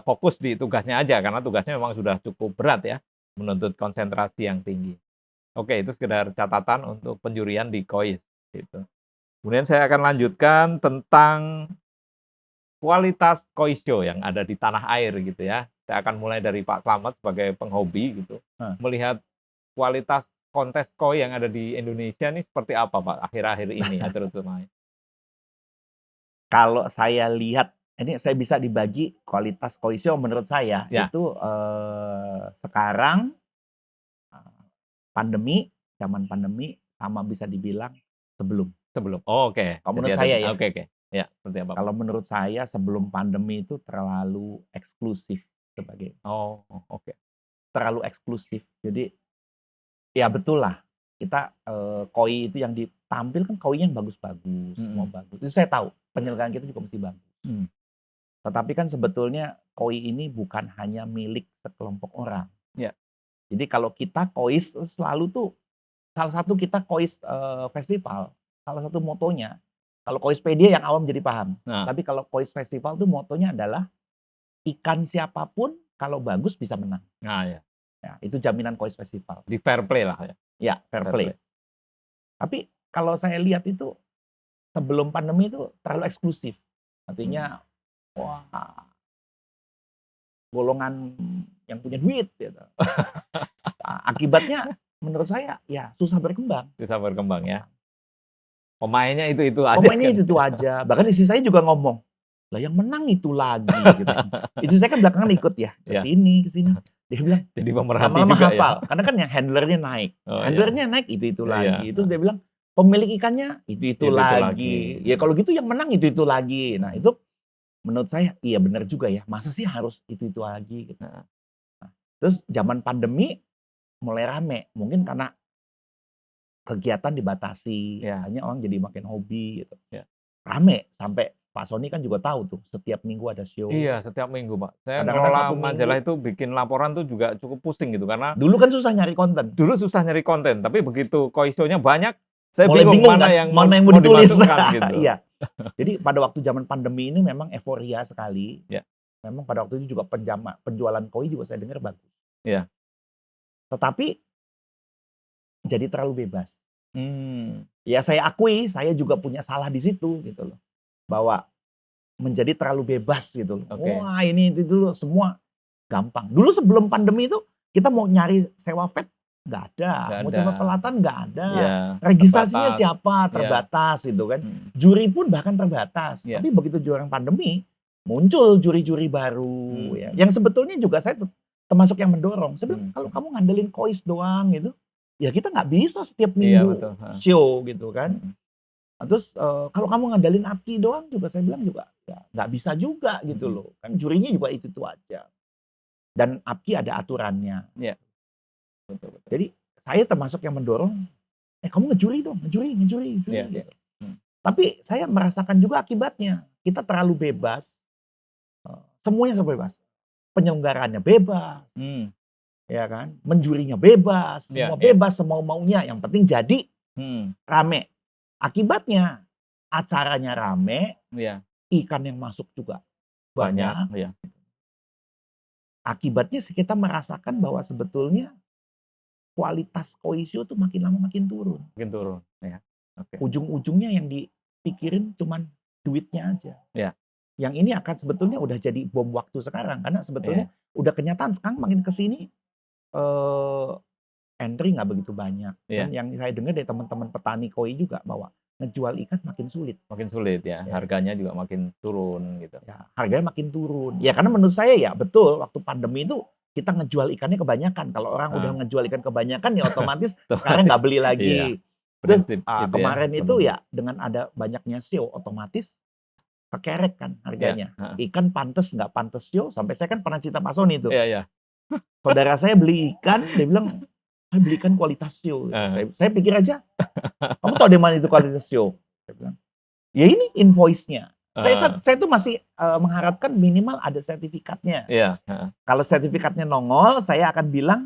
fokus di tugasnya aja, karena tugasnya memang sudah cukup berat ya, menuntut konsentrasi yang tinggi. Oke, itu sekedar catatan untuk penjurian di KOIS gitu. Kemudian saya akan lanjutkan tentang kualitas KOIS Show yang ada di tanah air gitu ya. Saya akan mulai dari Pak Slamet sebagai penghobi gitu. Melihat kualitas kontes KOI yang ada di Indonesia ini seperti apa Pak akhir-akhir ini ya terutama? Kalau saya lihat, ini saya bisa dibagi kualitas KOIS Show menurut saya Ya. itu sekarang zaman pandemi sama bisa dibilang sebelum. Oh, oke. Kalau menurut Jadi saya ya. Oke. Ya, seperti apa Pak? Kalau menurut saya sebelum pandemi itu terlalu eksklusif sebagai Oh, oke. terlalu eksklusif. Jadi ya betul lah, kita KOI itu yang ditampil kan KOI yang bagus-bagus, semua bagus. Itu saya tahu penyelenggaraan kita juga mesti bagus. Tetapi kan sebetulnya KOI ini bukan hanya milik sekelompok orang. Ya. Jadi kalau kita KOIS selalu tuh, salah satu kita KOIS festival, salah satu motonya, kalau KOISpedia yang awam jadi paham. Nah. Tapi kalau KOIS festival tuh motonya adalah ikan siapapun kalau bagus bisa menang. Nah, ya. Ya, itu jaminan Kois Festival. Di fair play lah ya. Ya, fair play. Tapi kalau saya lihat itu sebelum pandemi itu terlalu eksklusif. Artinya wah, golongan yang punya duit gitu. Akibatnya menurut saya ya susah berkembang. Susah berkembang ya. Pemainnya itu aja. Pemainnya kan? itu aja. Bahkan istri saya juga ngomong, lah yang menang itu lagi. Gitu. Istri saya kan belakangan ikut ya ke Ya. sini. Dia bilang, Jadi pemerhati lama-lama juga hafal. ya. Karena kan yang handlernya naik. Oh, Handlernya naik itu Iya. lagi. Terus dia bilang, pemilik ikannya itu Itu lagi. lagi. Ya kalau gitu yang menang itu lagi. Nah itu menurut saya iya benar juga ya. Masa sih harus itu lagi? Gitu. Nah, terus zaman pandemi mulai rame. Mungkin karena kegiatan dibatasi. Ya. Hanya orang jadi makin hobi gitu. Ya. Rame sampai Pak Sony kan juga tahu tuh setiap minggu ada show. Iya, setiap minggu, Pak. Saya Kadang-kadang ngelola satu majalah minggu. itu bikin laporan tuh juga cukup pusing gitu karena Dulu kan susah nyari konten. dulu susah nyari konten, tapi begitu Koiso-nya banyak, saya Mulai bingung mana kan, yang mana yang mau ditulis. dimasukkan gitu. Iya. Jadi pada waktu zaman pandemi ini memang euforia sekali. Ya. Memang pada waktu itu juga penjualan koi juga saya dengar bagus. Iya. Tetapi jadi terlalu bebas. Hmm. Ya saya akui, saya juga punya salah di situ gitu loh. Bahwa menjadi terlalu bebas gitu loh. Oke. Wah ini itu dulu semua gampang. Dulu sebelum pandemi itu kita mau nyari sewa vet nggak ada. Nggak Mau ada. coba pelatan nggak ada. Ya, Registrasinya terbatas. siapa? Terbatas gitu kan. Juri pun bahkan terbatas. Ya. Tapi begitu juara pandemi, muncul juri-juri baru. Ya. Yang sebetulnya juga saya termasuk yang mendorong. Saya bilang, kalau kamu ngandelin Kois doang gitu, ya kita nggak bisa setiap Iya, minggu betul. show gitu kan. Nah, terus kalau kamu ngandelin Apki doang juga saya bilang juga ya, nggak bisa juga gitu loh. Kan jurinya juga itu aja. Dan Apki ada aturannya. Iya. Betul. Jadi saya termasuk yang mendorong, kamu ngejuri dong, ngejuri. Iya, Gitu. Tapi saya merasakan juga akibatnya. Kita terlalu bebas. Semuanya bebas. Penyelenggaraannya bebas. Ya kan? Menjurinya bebas. Semua bebas, semau-maunya. Yang penting jadi rame. Akibatnya acaranya rame, ikan yang masuk juga banyak. Ya. Akibatnya kita merasakan bahwa sebetulnya kualitas Koisio tuh makin lama makin turun. Makin turun. Ya. Okay. Ujung-ujungnya yang dipikirin cuman duitnya aja. Ya. Yang ini akan sebetulnya udah jadi bom waktu sekarang. Karena sebetulnya udah kenyataan sekarang makin kesini entry nggak begitu banyak. Dan yang saya dengar dari teman-teman petani koi juga bahwa ngejual ikan makin sulit. Makin sulit ya. Harganya juga makin turun gitu. Ya, harganya makin turun. Ya karena menurut saya ya betul waktu pandemi itu kita ngejual ikannya kebanyakan. Kalau orang udah ngejual ikan kebanyakan ya otomatis sekarang nggak beli lagi. Terus kemarin itu ya dengan ada banyaknya show otomatis kekerek kan harganya. Ikan pantes nggak pantes show. Sampai saya kan pernah cerita Pak Sony itu. Saudara saya beli ikan, dia bilang saya beli ikan kualitas show. Saya pikir aja, kamu tahu di mana itu kualitas show? Saya bilang, ya ini invoice-nya. Saya tuh masih mengharapkan minimal ada sertifikatnya. Kalau sertifikatnya nongol, saya akan bilang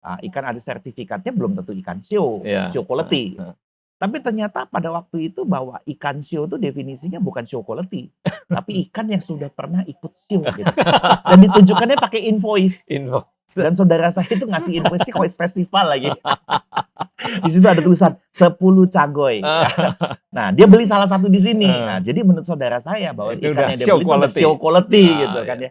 ikan ada sertifikatnya belum tentu ikan show, show quality. Tapi ternyata pada waktu itu bahwa ikan show itu definisinya bukan show quality, tapi ikan yang sudah pernah ikut show. Gitu. Dan ditunjukkannya pakai invoice. Dan saudara saya itu ngasih invoice-nya Kois Festival lagi. Di situ ada tulisan 10 cagoy. Nah, dia beli salah satu di sini. Nah, jadi menurut saudara saya bahwa itu ikan yang dia beli itu show quality gitu kan ya.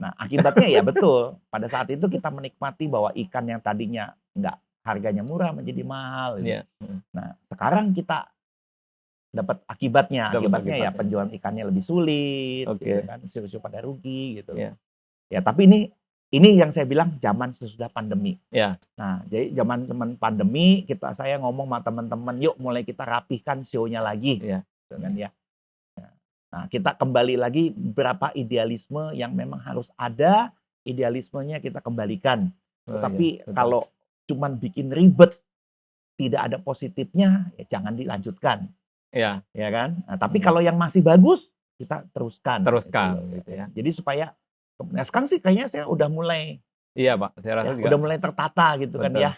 Nah, akibatnya ya betul. Pada saat itu kita menikmati bahwa ikan yang tadinya enggak harganya murah menjadi mahal. Gitu. Nah, sekarang kita dapat akibatnya. Akibatnya ya penjualan ikannya lebih sulit, gitu kan. Siu-siu pada rugi gitu. Ya, tapi ini yang saya bilang zaman sesudah pandemi. Nah, jadi zaman pandemi saya ngomong sama teman-teman, yuk mulai kita rapihkan show-nya lagi. Gitu kan ya. Nah, kita kembali lagi berapa idealisme yang memang harus ada, idealismenya kita kembalikan. Tetapi kalau cuman bikin ribet, tidak ada positifnya, ya jangan dilanjutkan. Ya kan? Nah, tapi kalau yang masih bagus, kita teruskan. Gitu ya. Jadi supaya, nah sekarang sih kayaknya saya udah mulai, iya Pak, saya rasa juga. Udah mulai tertata gitu kan ya.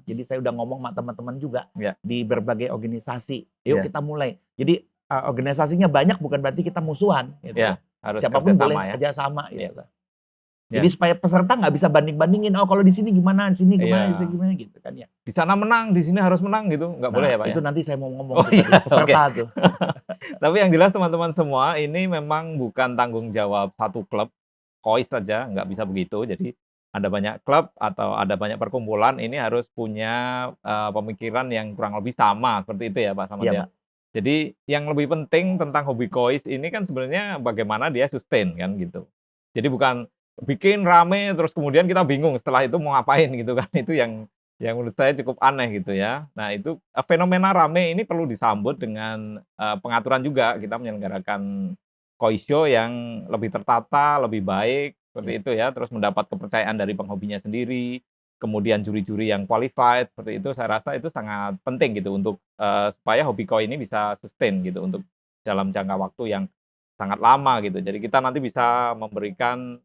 Jadi saya udah ngomong sama teman-teman juga di berbagai organisasi. Yuk kita mulai. Jadi organisasinya banyak bukan berarti kita musuhan. Gitu. Harus siapapun boleh kerjasama ya. kerjasama. Gitu. Jadi supaya peserta nggak bisa banding-bandingin, oh kalau di sini gimana, di sini gimana, di sini gimana gitu kan ya. Di sana menang, di sini harus menang gitu, nggak boleh ya Pak Itu ya? nanti saya mau ngomong Oh tuh iya, tadi, peserta tuh. Tapi yang jelas teman-teman semua, ini memang bukan tanggung jawab satu klub, KOIS saja, nggak bisa begitu. Jadi ada banyak klub atau ada banyak perkumpulan, ini harus punya pemikiran yang kurang lebih sama, seperti itu ya Pak Samad Iya, ya? Pak. Jadi yang lebih penting tentang hobi KOIS ini kan sebenarnya bagaimana dia sustain kan gitu. Jadi bukan bikin rame terus kemudian kita bingung setelah itu mau ngapain gitu kan. Itu yang menurut saya cukup aneh gitu ya. Nah itu fenomena rame ini perlu disambut dengan pengaturan juga. Kita menyelenggarakan KOIS show yang lebih tertata, lebih baik seperti itu ya. Terus mendapat kepercayaan dari penghobinya sendiri, kemudian juri-juri yang qualified seperti itu. Saya rasa itu sangat penting gitu untuk supaya hobi koi ini bisa sustain gitu untuk dalam jangka waktu yang sangat lama gitu. Jadi kita nanti bisa memberikan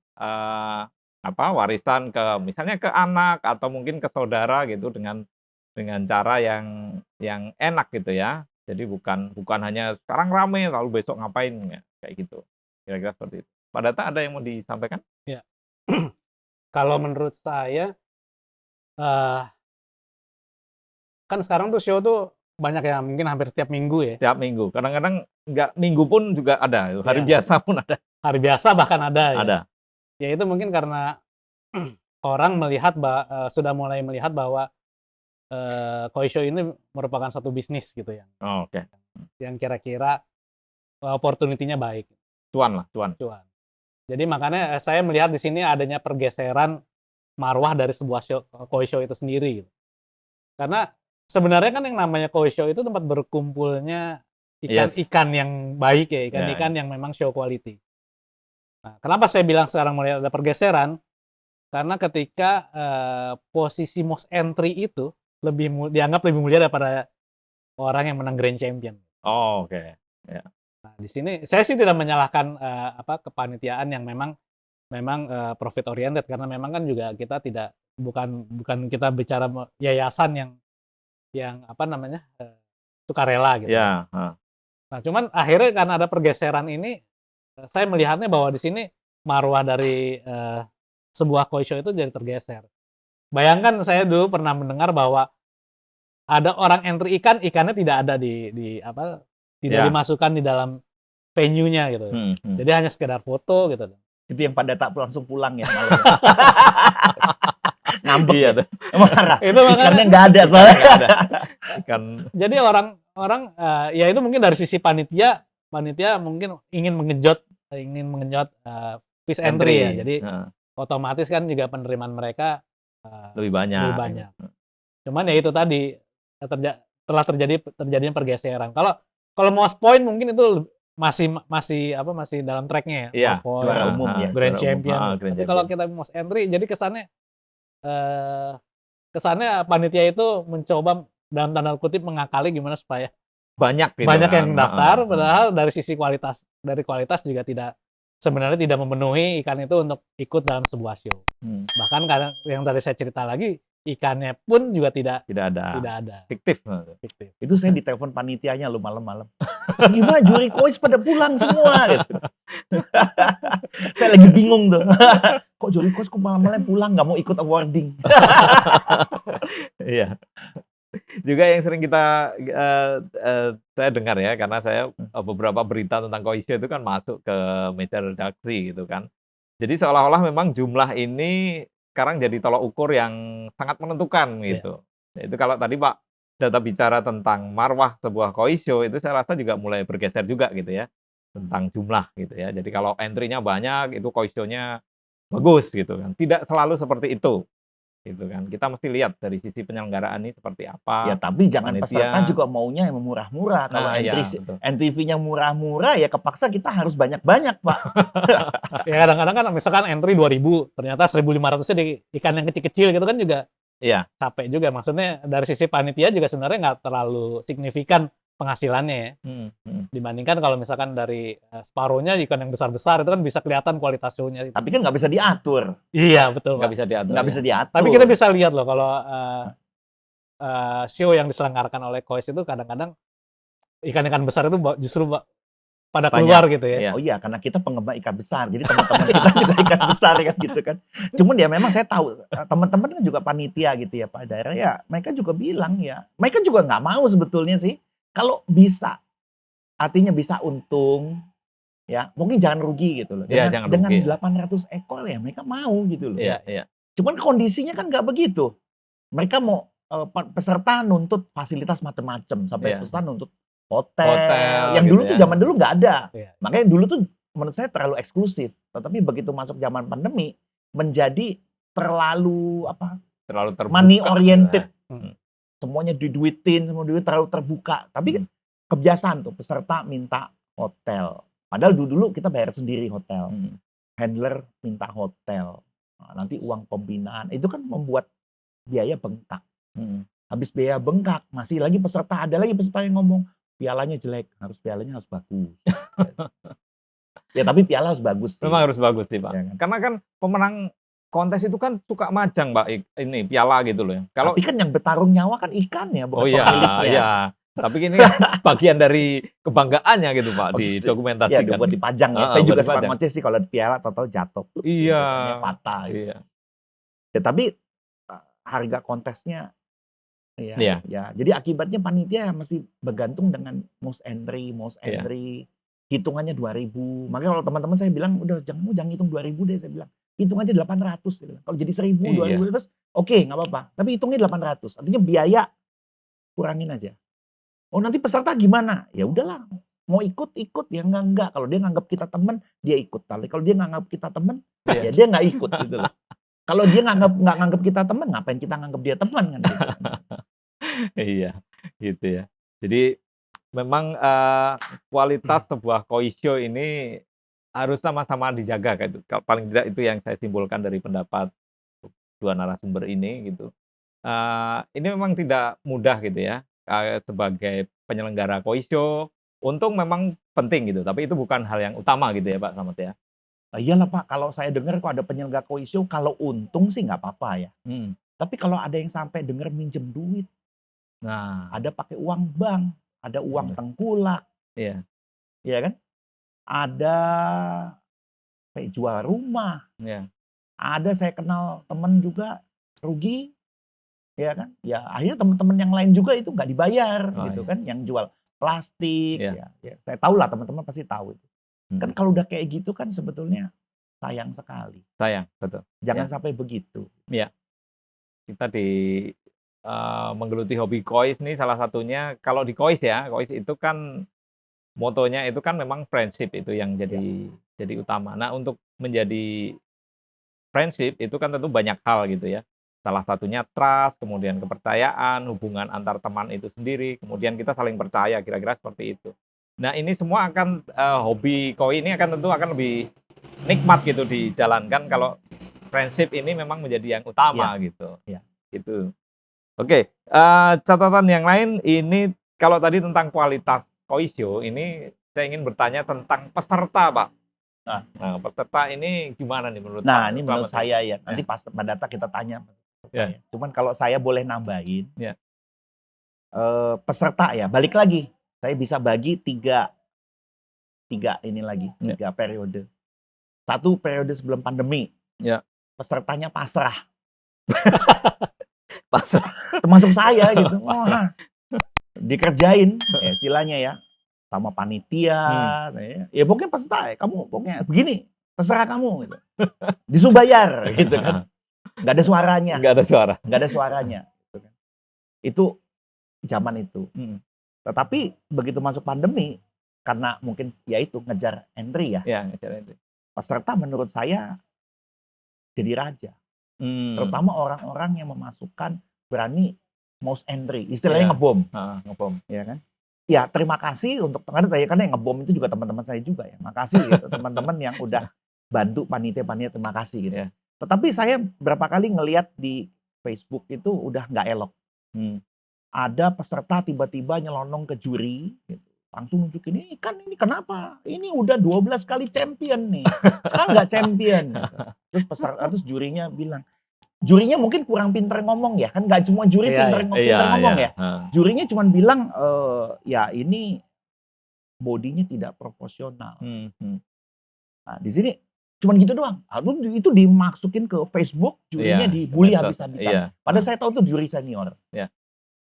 warisan ke misalnya ke anak atau mungkin ke saudara gitu dengan cara yang enak gitu ya. Jadi bukan hanya sekarang rame lalu besok ngapain ya, kayak gitu. Kira-kira seperti itu. Pak Data ada yang mau disampaikan? Ya. Kalau menurut saya, eh, kan sekarang tuh show tuh banyak ya, mungkin hampir setiap minggu ya. Tiap minggu. Kadang-kadang nggak minggu pun juga ada, hari Iya. biasa pun ada. Hari biasa bahkan ada ya. Ada. Ya itu mungkin karena orang sudah mulai melihat bahwa koi show ini merupakan satu bisnis gitu ya, Oh, oke. yang kira-kira opportunity-nya baik, Cuan lah, cuan. cuan. Jadi makanya saya melihat di sini adanya pergeseran marwah dari sebuah koi show itu sendiri gitu. Karena sebenarnya kan yang namanya koi show itu tempat berkumpulnya ikan-ikan yang baik ya, ikan-ikan yang memang show quality. Nah, kenapa saya bilang sekarang mulai ada pergeseran? Karena ketika posisi most entry itu dianggap lebih mulia daripada orang yang menang Grand Champion. Oh, oke. Nah, di sini saya sih tidak menyalahkan kepanitiaan yang memang profit oriented, karena memang kan juga kita bukan kita bicara yayasan yang sukarela gitu. Ya. Nah, cuman akhirnya karena ada pergeseran ini, saya melihatnya bahwa di sini marwah dari sebuah koi show itu jadi tergeser. Bayangkan saya dulu pernah mendengar bahwa ada orang entry ikannya tidak ada dimasukkan di dalam venue-nya gitu. Jadi hanya sekedar foto gitu. Itu yang pada tak langsung pulang ya malam. Ngambek Iya ya. tuh. Marah. Itu makanya Ikannya nggak ada soalnya. Nggak ada. Ikan jadi orang ya itu mungkin dari sisi panitia mungkin ingin mengenjot fish entry ya. Jadi otomatis kan juga penerimaan mereka lebih banyak. Cuman ya itu tadi telah terjadinya pergeseran. Kalau most point mungkin itu masih dalam tracknya ya. Iya, Most point, juara umum ya. Grand juara umum. Champion. Tapi kalau kita most entry, jadi kesannya panitia itu mencoba dalam tanda kutip mengakali gimana supaya banyak gitu banyak kan. yang daftar, padahal dari sisi kualitas tidak sebenarnya tidak memenuhi ikan itu untuk ikut dalam sebuah show. Bahkan kadang yang tadi saya cerita lagi, ikannya pun juga tidak ada. Fiktif. Itu saya ditelepon panitianya lo malam-malam. Gimana juri kois pada pulang semua gitu. Saya lagi bingung tuh. Kok juri kois kok malam-malam pulang nggak mau ikut awarding? Iya. Juga yang sering saya dengar ya, karena saya beberapa berita tentang koi show itu kan masuk ke meja redaksi gitu kan. Jadi seolah-olah memang jumlah ini sekarang jadi tolak ukur yang sangat menentukan gitu. Itu kalau tadi Pak Data bicara tentang marwah sebuah koi show, itu saya rasa juga mulai bergeser juga gitu ya, tentang jumlah gitu ya. Jadi kalau entry-nya banyak, itu koi show-nya bagus gitu kan. Tidak selalu seperti itu. Gitu kan. Kita mesti lihat dari sisi penyelenggaraan ini seperti apa. Ya tapi jangan panitia. Peserta juga maunya yang murah-murah. Kalau Nah, NTV-nya murah-murah ya kepaksa kita harus banyak-banyak, Pak. Ya kadang-kadang kan misalkan entry 2.000, ternyata 1.500-nya di ikan yang kecil-kecil gitu kan juga capek juga. Maksudnya dari sisi panitia juga sebenarnya nggak terlalu signifikan penghasilannya ya. Dibandingkan kalau misalkan dari separuhnya ikan yang besar-besar itu kan bisa kelihatan kualitas show-nya. Tapi kan nggak bisa diatur. Iya, betul. Nggak bisa diatur. Nggak bisa diatur. Tapi kita bisa lihat loh kalau show yang diselenggarakan oleh KOIS itu kadang-kadang ikan-ikan besar itu justru pada Banyak. keluar gitu ya. Iya. Oh iya, karena kita penggemar ikan besar. Jadi teman-teman kita juga ikan besar kan gitu kan. Cuman ya memang saya tahu teman-teman kan juga panitia gitu ya Pak daerah ya. Mereka juga bilang ya, mereka juga nggak mau sebetulnya sih kalau bisa. Artinya bisa untung ya, mungkin jangan rugi gitu loh. Iya, Dengan, jangan dengan rugi, ya. 800 ekor ya mereka mau gitu loh. Iya, iya. Cuman kondisinya kan nggak begitu. Mereka mau peserta nuntut fasilitas macam-macam sampai Iya. peserta nuntut hotel. Hotel Yang gitu dulu tuh ya. zaman dulu nggak ada. Iya. Makanya dulu tuh menurut saya terlalu eksklusif. Tetapi begitu masuk zaman pandemi menjadi terlalu apa? Terlalu terbuka. Money oriented. Hmm. Semuanya diduitin, semua duit terlalu terbuka. Tapi kebiasaan tuh peserta minta hotel. Padahal dulu kita bayar sendiri hotel. Handler minta hotel. Nah, nanti uang pembinaan itu kan membuat biaya bengkak. Habis biaya bengkak, masih lagi peserta, ada lagi peserta yang ngomong pialanya jelek, pialanya harus bagus. Ya tapi piala harus bagus sih. Memang harus bagus sih Pak. Ya kan? Karena kan pemenang kontes itu kan suka majang Pak, ini piala gitu loh ya. Kalau Tapi kan yang bertarung nyawa kan ikannya, bukan oh iya, pemiliknya. iya. Tapi ini kan bagian dari kebanggaannya gitu Pak, Oh, didokumentasikan. Ya, buat dipajang ya. Ah, Saya juga buat suka dipajang. ngoceh sih kalau di piala atau jatuh. Iya. Pialanya patah. Gitu. Iya. Ya, tapi harga kontesnya ya, Iya. ya. Jadi akibatnya panitia mesti bergantung dengan most entry. Iya. Hitungannya 2.000. Makanya kalau teman-teman saya bilang udah jangan hitung 2.000 deh, saya bilang. Hitung aja 800 gitu. Kalau jadi 1.000, Iya. 2.000 terus oke, nggak apa-apa. Tapi hitungnya 800. Artinya biaya kurangin aja. Oh, nanti peserta gimana? Ya udahlah. Mau ikut ya enggak. Kalau dia nganggap kita teman, dia ikut. Tapi kalau dia nganggap kita teman, Iya. ya dia nggak ikut gitu loh. Kalau dia nggak nganggap kita teman, ngapain kita nganggap dia teman kan gitu. Iya, gitu ya. Jadi memang kualitas sebuah koi show ini harus sama-sama dijaga kan. Paling tidak itu yang saya simpulkan dari pendapat dua narasumber ini gitu. Ini memang tidak mudah gitu ya sebagai penyelenggara koi show. Untung memang penting gitu, tapi itu bukan hal yang utama gitu ya Pak Slamet ya. Iyalah Pak, kalau saya dengar kok ada penyelenggara koi show, kalau untung sih nggak apa-apa ya. Tapi kalau ada yang sampai dengar minjem duit, Nah, ada pakai uang bank, ada uang tengkulak, iya, ya kan? Ada kayak jual rumah, iya. ada saya kenal temen juga rugi, ya kan? Ya akhirnya teman-teman yang lain juga itu nggak dibayar, Oh, gitu iya. kan? Yang jual plastik, Iya. ya. Saya tahu lah teman-teman pasti tahu itu. Kan kalau udah kayak gitu kan sebetulnya sayang sekali. Sayang, betul. Jangan Ya. sampai begitu. Kita menggeluti hobi kois nih salah satunya kalau di kois ya, kois itu kan motonya itu kan memang friendship itu yang jadi utama. Nah, untuk menjadi friendship itu kan tentu banyak hal gitu ya. Salah satunya trust, kemudian kepercayaan, hubungan antar teman itu sendiri, kemudian kita saling percaya, kira-kira seperti itu. Nah, ini semua akan hobi koi ini akan tentu akan lebih nikmat gitu dijalankan kalau friendship ini memang menjadi yang utama gitu. Iya. Gitu. Oke, catatan yang lain ini kalau tadi tentang kualitas koi show, ini saya ingin bertanya tentang peserta, Pak. Nah, peserta ini gimana nih menurut Nah, Pak ini Slamet? menurut saya ya. Nanti pas data kita tanya. Ya. Cuman kalau saya boleh nambahin, Ya. peserta ya, balik lagi. Saya bisa bagi tiga ini lagi, Ya. 3 periode. 1 periode sebelum pandemi. Ya. Pesertanya pasrah. Pasrah. Termasuk saya gitu. Wah, dikerjain ya istilahnya ya sama panitia. Ya pokoknya peserta, kamu pokoknya begini, terserah kamu gitu. Disuruh bayar gitu kan. Nggak ada suaranya. Nggak ada suara. Nggak ada suaranya. Gitu kan. Itu zaman itu. Tetapi begitu masuk pandemi, karena mungkin ya itu ngejar entry ya. Ya, ngejar entry. Peserta menurut saya jadi raja. Terutama orang-orang yang memasukkan berani most entry. Istilahnya ngebom. Ngebom. Ya kan? Ya terima kasih untuk karena yang ngebom itu juga teman-teman saya juga ya. Makasih gitu teman-teman yang udah bantu panitia-panitia, terima kasih gitu. Ya. Tetapi saya berapa kali ngelihat di Facebook itu udah nggak elok. Ada peserta tiba-tiba nyelonong ke juri, gitu. Langsung nunjukin, ini kenapa? Ini udah 12 kali champion nih, sekarang nggak champion. Gitu. Terus jurinya bilang, jurinya mungkin kurang pinter ngomong ya, kan nggak semua juri pinter ngomong ya. Jurinya cuma bilang, ya ini bodinya tidak proporsional. Hmm, hmm. Nah, di sini cuman gitu doang. Itu dimasukin ke Facebook, jurinya Iya, dibully medsos. habis-habisan. Iya. Padahal saya tahu itu juri senior. Iya.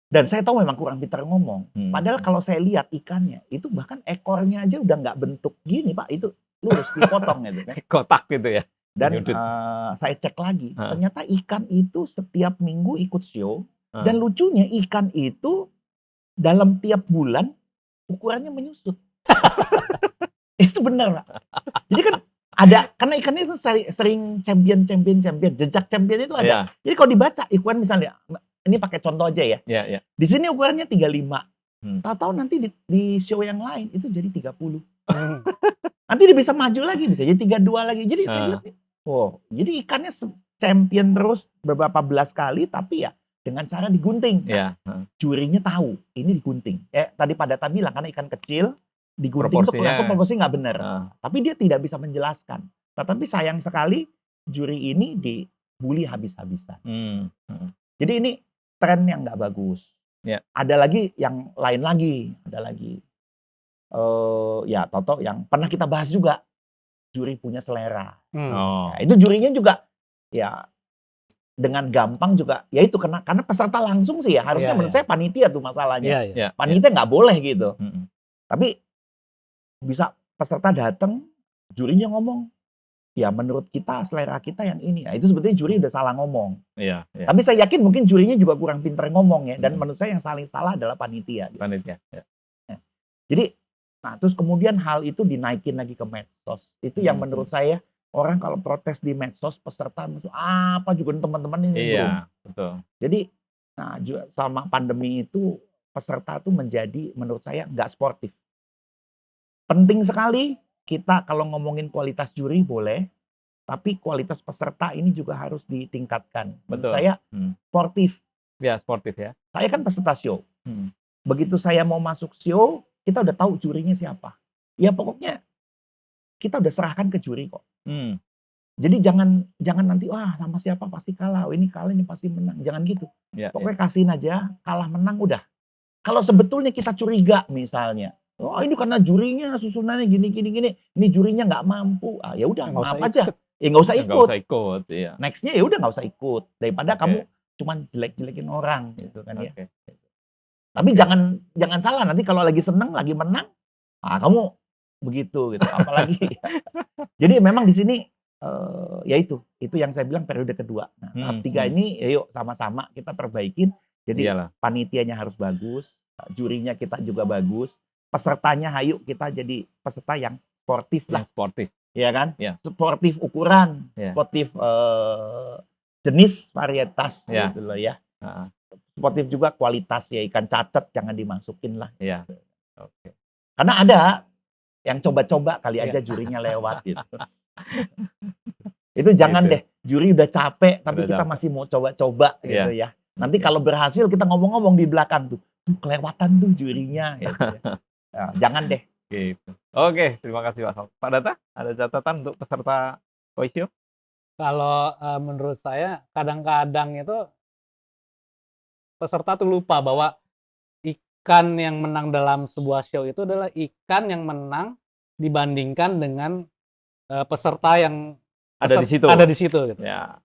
Dan saya tahu memang kurang pintar ngomong. Padahal Hmm. kalau saya lihat ikannya, itu bahkan ekornya aja udah nggak bentuk gini, Pak. Itu lurus dipotong gitu kan. Kotak gitu ya. Dan Nyudut. saya cek lagi, Heeh. ternyata ikan itu setiap minggu ikut show. Heeh. Dan lucunya ikan itu dalam tiap bulan ukurannya menyusut. Itu benar, Pak. Jadi kan ada, karena ikannya itu sering champion, jejak champion itu ada. Iya, Jadi kalau dibaca ukuran misalnya, ini pakai contoh aja ya. iya, iya. Di sini ukurannya 35. Hmm. Tahu-tahu nanti di show yang lain itu jadi 30. Hmm. Nanti dia bisa maju lagi, bisa jadi 32 lagi. Jadi saya bilang, oh, jadi ikannya champion terus beberapa belas kali, tapi ya dengan cara digunting. Iya. Jurinya tahu ini digunting. Tadi Pak Data bilang karena ikan kecil digunting itu langsung proporsi nggak benar. Tapi dia tidak bisa menjelaskan. Tetapi sayang sekali juri ini dibully habis-habisan. Jadi ini tren yang nggak bagus. Ya. Ada lagi yang lain lagi. Ada lagi. Ya Toto yang pernah kita bahas juga. Juri punya selera. Nah, itu jurinya juga ya dengan gampang juga. Ya itu karena peserta langsung sih ya. Harusnya menurut saya panitia tuh masalahnya. Panitia nggak boleh gitu. Tapi bisa peserta datang, jurinya ngomong, ya menurut kita selera kita yang ini. Nah, itu sebetulnya juri udah salah ngomong. Iya. Tapi saya yakin mungkin jurinya juga kurang pintar ngomong ya. Dan menurut saya yang saling salah adalah panitia. Panitia. Ya. Jadi, nah terus kemudian hal itu dinaikin lagi ke medsos. Itu yang menurut saya orang kalau protes di medsos, peserta apa juga teman-teman ini. Iya, betul. Jadi, nah sama pandemi itu peserta tuh menjadi menurut saya nggak sportif. Penting sekali kita kalau ngomongin kualitas juri boleh, tapi kualitas peserta ini juga harus ditingkatkan. Menurut saya sportif. Ya, sportif ya. Saya kan peserta show. Begitu saya mau masuk show, kita udah tahu jurinya siapa. Ya pokoknya kita udah serahkan ke juri kok. Jadi jangan nanti wah sama siapa pasti kalah, ini kalah ini pasti menang. Jangan gitu. Pokoknya kasihin aja, kalah menang udah. Kalau sebetulnya kita curiga misalnya, oh ini karena jurinya susunannya gini. Ini jurinya nggak mampu. Ya udah, maaf aja. Ya nggak usah ikut. Nggak usah ikut. Iya. Nextnya ya udah nggak usah ikut. Daripada kamu cuman jelek-jelekin orang gitu kan ya. Tapi jangan salah. Nanti kalau lagi seneng, lagi menang, kamu begitu gitu. Apalagi. Jadi memang di sini ya itu yang saya bilang periode kedua. Nah, tahap 3 ini ya yuk sama-sama kita perbaikin. Jadi panitianya harus bagus, jurinya kita juga bagus. Pesertanya hayu kita jadi peserta yang sportif lah. Sportif. Iya kan? Ya. Sportif ukuran, sportif jenis varietas gitu loh ya. Sportif juga kualitas ya, ikan cacet jangan dimasukin lah. Iya. Karena ada yang coba-coba kali aja jurinya lewat gitu. Itu jangan deh, juri udah capek tapi kita masih mau coba-coba gitu ya. Nanti kalau berhasil kita ngomong-ngomong di belakang tuh kelewatan tuh jurinya gitu ya. Nah, jangan deh. Gitu. Oke, terima kasih Pak. Pak Data, ada catatan untuk peserta Koisio? Kalau menurut saya kadang-kadang itu peserta tuh lupa bahwa ikan yang menang dalam sebuah show itu adalah ikan yang menang dibandingkan dengan peserta yang ada di situ gitu. Ya.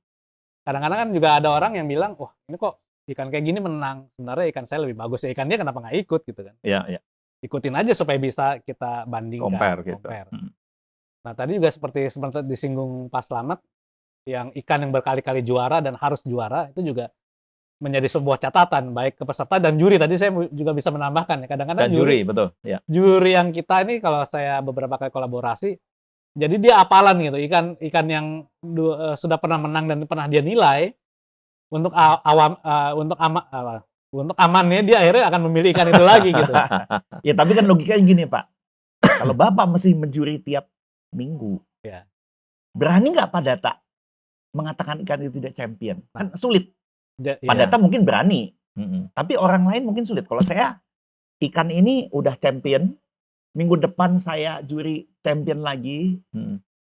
Kadang-kadang kan juga ada orang yang bilang, wah ini kok ikan kayak gini menang, sebenarnya ikan saya lebih bagus ya, ikan dia kenapa nggak ikut gitu kan? Iya. Ikutin aja supaya bisa kita bandingkan. Compare. Nah tadi juga seperti disinggung Pak Slamet, yang ikan yang berkali-kali juara dan harus juara itu juga menjadi sebuah catatan baik ke peserta dan juri. Tadi saya juga bisa menambahkan ya, kadang-kadang juri betul. Ya. Juri yang kita ini kalau saya beberapa kali kolaborasi, jadi dia apalan gitu ikan yang sudah pernah menang dan pernah dia nilai untuk untuk amannya dia akhirnya akan memilih ikan itu lagi gitu. Ya tapi kan logikanya gini Pak, kalau Bapak mesti menjuri tiap minggu, berani nggak Pak Data mengatakan ikan itu tidak champion? Kan sulit. Pak Data mungkin berani, tapi orang lain mungkin sulit. Kalau saya ikan ini udah champion, minggu depan saya juri champion lagi,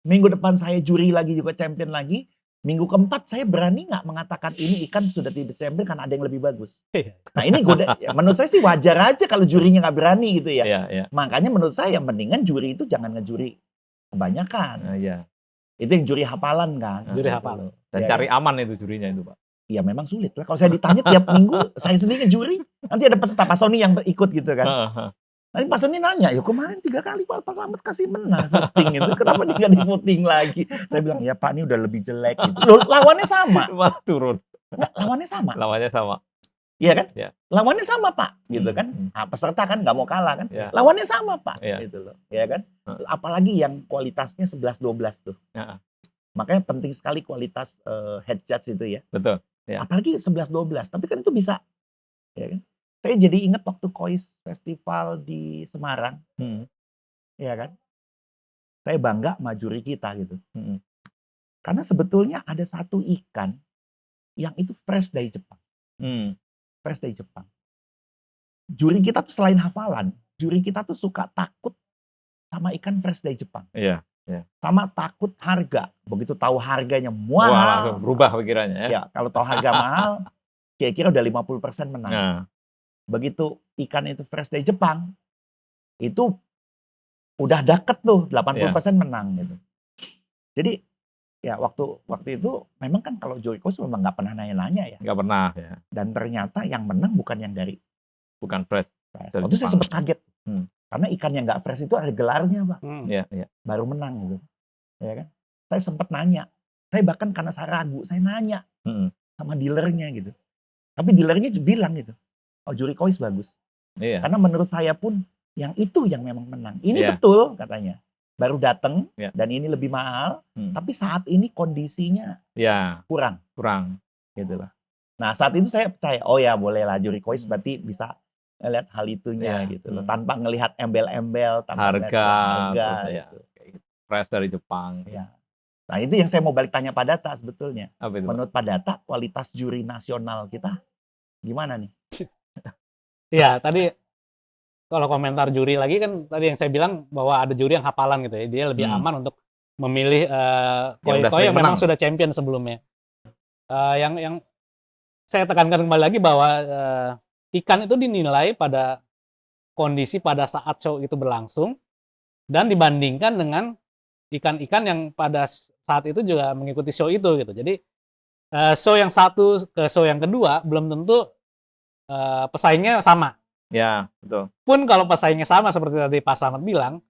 minggu depan saya juri lagi juga champion lagi, Minggu keempat saya berani nggak mengatakan ini ikan sudah tidak champion karena ada yang lebih bagus. Iya. Nah ini ya, menurut saya sih wajar aja kalau jurinya nggak berani gitu ya. Iya. Makanya menurut saya mendingan juri itu jangan ngejuri kebanyakan. Iya. Itu yang juri hafalan kan. Juri Gitu hafalan. loh. Dan Ya, cari aman itu jurinya itu, Pak. ya memang sulit lah. Kalau saya ditanya tiap minggu, saya sendiri ngejuri. Nanti ada peserta Pak Sony yang ikut gitu kan. Heeh. Nanti Pak Sony nanya, ya kemarin 3 kali Pak Slamet kasih menang voting itu. Kenapa dia nggak di voting lagi? Saya bilang, ya Pak ini udah lebih jelek gitu. Loh, lawannya sama. Malah turun. Nggak, lawannya sama. Lawannya sama. Iya kan? Ya. Lawannya sama Pak, gitu kan? Hmm. Nah, peserta kan nggak mau kalah kan? Ya. Lawannya sama Pak, Ya. gitu loh, ya kan? Heeh. Apalagi yang kualitasnya 11-12 tuh. Heeh. Makanya penting sekali kualitas head judge itu ya. Betul. Ya. Apalagi 11-12, tapi kan itu bisa, ya kan? Saya jadi ingat waktu Kois Festival di Semarang, Hmm. ya kan? Saya bangga sama juri kita gitu. Hmm. Karena sebetulnya ada satu ikan yang itu fresh dari Jepang. Hmm. Fresh dari Jepang. Juri kita tuh selain hafalan, juri kita tuh suka takut sama ikan fresh dari Jepang. Iya. Sama takut harga. Begitu tahu harganya Wah, mahal. langsung berubah pikirannya ya. Ya, kalau tahu harga mahal, kira-kira udah 50% menang. Nah, Begitu ikan itu fresh dari Jepang, itu udah deket tuh 80% menang gitu. Jadi ya waktu itu memang kan kalau juri Kois memang nggak pernah nanya-nanya ya. nggak pernah ya. Dan ternyata yang menang bukan yang dari Bukan fresh. fresh. Dari Waktu itu saya Jepang. sempat kaget. Karena ikan yang nggak fresh itu ada gelarnya, Pak. Iya. Baru menang gitu. Ya kan? Saya sempat nanya. Saya bahkan karena saya ragu, saya nanya Hmm. sama dealernya gitu. Tapi dealernya bilang gitu, oh juri Kois bagus. Iya. Karena menurut saya pun yang itu yang memang menang. Ini Iya. betul katanya. Baru datang Iya. dan ini lebih mahal, Hmm. tapi saat ini kondisinya Ya, kurang kurang. gitu loh. Nah, saat itu saya percaya, oh ya bolehlah juri Kois Hmm. berarti bisa ngelihat hal itunya Iya. gitu loh. Hmm. Tanpa ngelihat embel-embel, tanpa ngelihat Harga, harga terus ya, gitu. kayak gitu. Fresh dari Jepang. Ya. Nah, itu yang saya mau balik tanya Pak Data sebetulnya. Apa itu, Pak? Menurut Pak Data, kualitas juri nasional kita gimana nih? Iya, tadi kalau komentar juri lagi kan tadi yang saya bilang bahwa ada juri yang hafalan gitu ya. Dia lebih aman untuk memilih Yang udah koi-koi sering yang memang menang. sudah champion sebelumnya. Yang saya tekankan kembali lagi bahwa ikan itu dinilai pada kondisi pada saat show itu berlangsung dan dibandingkan dengan ikan-ikan yang pada saat itu juga mengikuti show itu gitu. Jadi show yang satu ke show yang kedua belum tentu pesaingnya sama. Ya, betul. Pun kalau pesaingnya sama seperti tadi Pak Slamet bilang,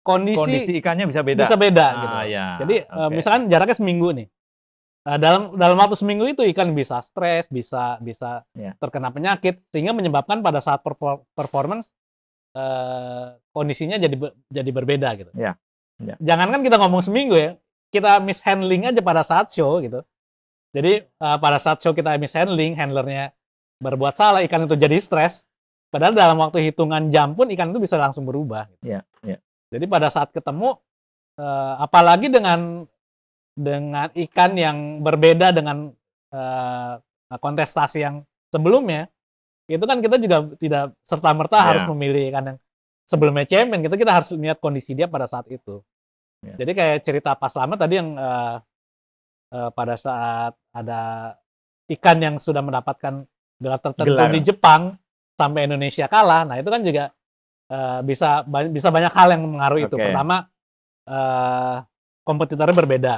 Kondisi ikannya bisa beda. bisa beda Ah, gitu. ya. Jadi Oke. misalkan jaraknya seminggu nih. Dalam waktu seminggu itu ikan bisa stres, bisa Ya. terkena penyakit sehingga menyebabkan pada saat performance kondisinya jadi berbeda gitu. Ya. Ya. Jangankan kita ngomong seminggu ya, kita mishandling aja pada saat show gitu. Jadi pada saat show kita mishandling, handlernya berbuat salah, ikan itu jadi stres. Padahal dalam waktu hitungan jam pun ikan itu bisa langsung berubah. Gitu. Ya. Jadi pada saat ketemu, apalagi dengan ikan yang berbeda dengan kontestasi yang sebelumnya, itu kan kita juga tidak serta-merta harus memilih ikan yang sebelumnya champion. Kita harus lihat kondisi dia pada saat itu. Ya. Jadi kayak cerita Pak Slamet tadi yang pada saat ada ikan yang sudah mendapatkan gelar tertentu di Jepang sampai Indonesia kalah, nah itu kan juga bisa banyak hal yang mengaruhi itu. Pertama, kompetitornya berbeda.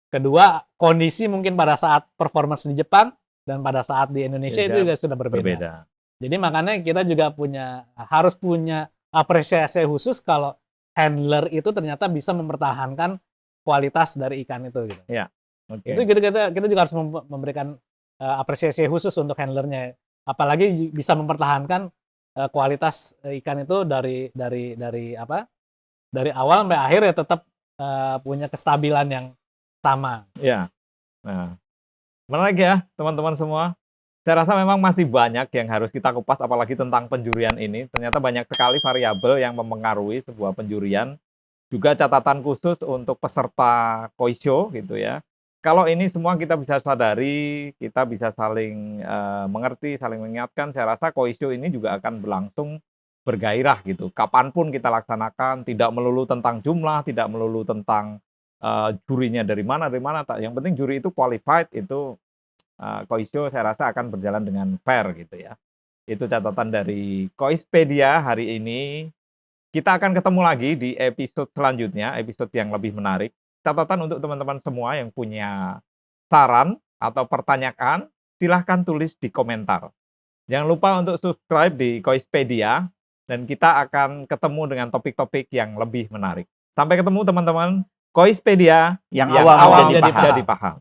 Kedua, kondisi mungkin pada saat performance di Jepang dan pada saat di Indonesia itu juga sudah berbeda. Jadi makanya kita juga harus punya apresiasi khusus kalau handler itu ternyata bisa mempertahankan kualitas dari ikan itu. Gitu. Ya. Okay. Itu kita juga harus memberikan apresiasi khusus untuk handlernya. Apalagi bisa mempertahankan kualitas ikan itu dari awal sampai akhir ya tetap punya kestabilan yang sama. Ya. Nah, menarik ya teman-teman semua. Saya rasa memang masih banyak yang harus kita kupas apalagi tentang penjurian ini. Ternyata banyak sekali variabel yang mempengaruhi sebuah penjurian. Juga catatan khusus untuk peserta Koi Show gitu ya. Kalau ini semua kita bisa sadari, kita bisa saling mengerti, saling mengingatkan. Saya rasa Koi Show ini juga akan berlangsung bergairah gitu. Kapanpun kita laksanakan, tidak melulu tentang jumlah, tidak melulu tentang jurinya dari mana, yang penting juri itu qualified, itu Koisho saya rasa akan berjalan dengan fair gitu ya. Itu catatan dari Koispedia hari ini. Kita akan ketemu lagi di episode selanjutnya, episode yang lebih menarik. Catatan untuk teman-teman semua yang punya saran atau pertanyaan, silahkan tulis di komentar. Jangan lupa untuk subscribe di Koispedia, dan kita akan ketemu dengan topik-topik yang lebih menarik. Sampai ketemu teman-teman. Koispedia Yang yang awam awam jadi jadi paham. paham.